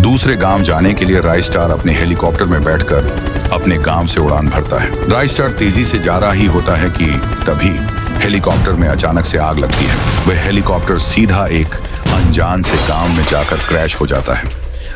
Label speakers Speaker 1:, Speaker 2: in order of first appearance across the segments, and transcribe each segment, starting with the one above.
Speaker 1: दूसरे गांव जाने के लिए राइस्टार अपने हेलीकॉप्टर में बैठकर अपने गांव से उड़ान भरता है। राइस्टार तेजी से जा रहा ही होता है कि तभी हेलीकॉप्टर में अचानक से आग लगती है। वह हेलीकॉप्टर सीधा एक अनजान से गांव में जाकर क्रैश हो जाता है।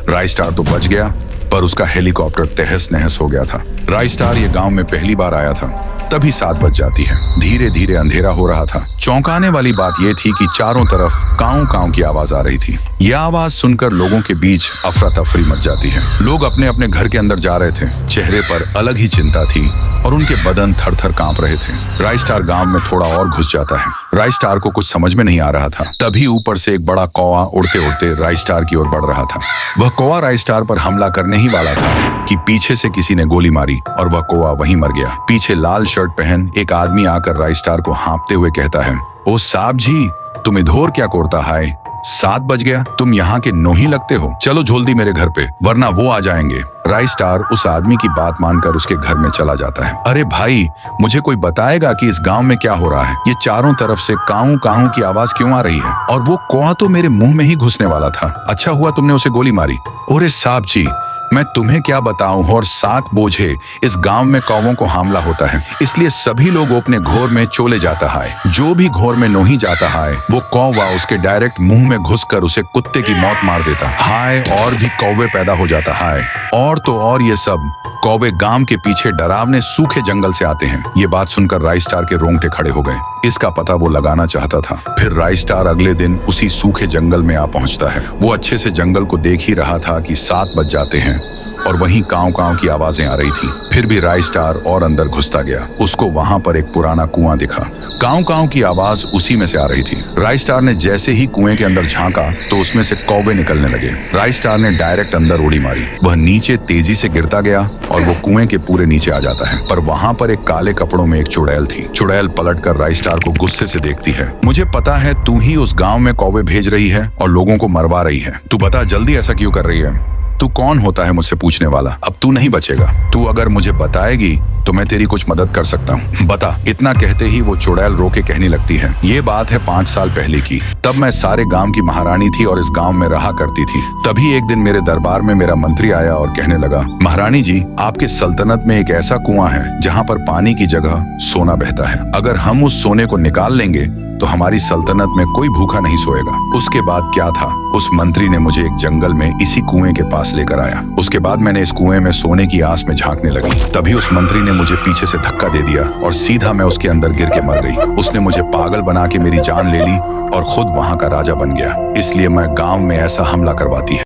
Speaker 1: राइस्टार तो बच गया, पर उसका हेलीकॉप्टर तहस नहस हो गया था। राइस्टार ये गांव में पहली बार आया था। तभी 7 बज जाती है। धीरे धीरे अंधेरा हो रहा था। चौंकाने वाली बात यह थी कि चारों तरफ काऊ काऊ की आवाज आ रही थी। यह आवाज सुनकर लोगों के बीच अफरा तफरी मच जाती है। लोग अपने अपने घर के अंदर जा रहे थे। चेहरे पर अलग ही चिंता थी और उनके बदन थर थर कांप रहे थे। राइस्टार गांव में थोड़ा और घुस जाता है। राइस्टार को कुछ समझ में नहीं आ रहा था। तभी ऊपर से एक बड़ा कौवा उड़ते उड़ते राइस्टार की ओर बढ़ रहा था। वह कौवा राइस्टार पर हमला करने ही वाला था कि पीछे से किसी ने गोली मारी और वह कौवा वहीं मर गया। पीछे लाल शर्ट पहन एक आदमी आकर राइस्टार को हाँपते हुए कहता है, ओ साहब जी, तुम इधर क्या करता है? 7 बज गया, तुम यहाँ के नोही लगते हो। चलो जल्दी मेरे घर पे, वरना वो आ जाएंगे। राइस्टार उस आदमी की बात मानकर उसके घर में चला जाता है। अरे भाई, मुझे कोई बताएगा कि इस गांव में क्या हो रहा है? ये चारों तरफ से काऊ काऊ की आवाज क्यों आ रही है? और वो कौवा तो मेरे मुंह में ही घुसने वाला था। अच्छा हुआ तुमने उसे गोली मारी। अरे साहब जी, मैं तुम्हें क्या बताऊं, और 7 बोझे इस गांव में कौवों को हमला होता है, इसलिए सभी लोग अपने घोर में चले जाता है। जो भी घोर में नहीं जाता है, वो कौवा उसके डायरेक्ट मुंह में घुसकर उसे कुत्ते की मौत मार देता है। और भी कौवे पैदा हो जाता है। और तो और ये सब कौवे गांव के पीछे डरावने सूखे जंगल से आते हैं। ये बात सुनकर राइस्टार के रोंगटे खड़े हो गए। इसका पता वो लगाना चाहता था। फिर राइस्टार अगले दिन उसी सूखे जंगल में आ पहुंचता है। वो अच्छे से जंगल को देख ही रहा था कि 7 बज जाते हैं और वहीं काऊ काऊ की आवाजें आ रही थी। फिर भी राइस्टार और अंदर घुसता गया। उसको वहां पर एक पुराना कुआं दिखा। काऊ काऊ की आवाज उसी में से आ रही थी। राइस्टार ने जैसे ही कुएं के अंदर झांका तो उसमें से कौवे निकलने लगे। राइस्टार ने डायरेक्ट अंदर उड़ी मारी। वह नीचे तेजी से गिरता गया और वो कुएं के पूरे नीचे आ जाता है। पर वहां पर एक काले कपड़ों में एक चुड़ैल थी। चुड़ैल पलटकर राइस्टार को गुस्से से देखती है। मुझे पता है तू ही उस गांव में कौवे भेज रही है और लोगों को मरवा रही है। तू बता जल्दी, ऐसा क्यों कर रही है? तू कौन होता है मुझसे पूछने वाला? अब तू नहीं बचेगा। तू अगर मुझे बताएगी तो मैं तेरी कुछ मदद कर सकता हूँ। बता। इतना कहते ही वो चुड़ैल रो के कहने लगती है, ये बात है 5 साल पहले की। तब मैं सारे गांव की महारानी थी और इस गांव में रहा करती थी। तभी एक दिन मेरे दरबार में मेरा मंत्री आया और कहने लगा, महारानी जी, आपके सल्तनत में एक ऐसा कुआं है जहाँ पर पानी की जगह सोना बहता है। अगर हम उस सोने को निकाल लेंगे तो हमारी सल्तनत में कोई भूखा नहीं सोएगा। उसके बाद क्या था, उस मंत्री ने मुझे एक जंगल में इसी कुएं के पास लेकर आया। उसके बाद मैंने इस कुएं में सोने की आस में झांकने लगी। तभी उस मंत्री ने मुझे पीछे से धक्का दे दिया और सीधा मैं उसके अंदर गिर के मर गई। उसने मुझे पागल बना के मेरी जान ले ली और खुद वहां का राजा बन गया। इसलिए मैं गांव में ऐसा हमला करवाती है।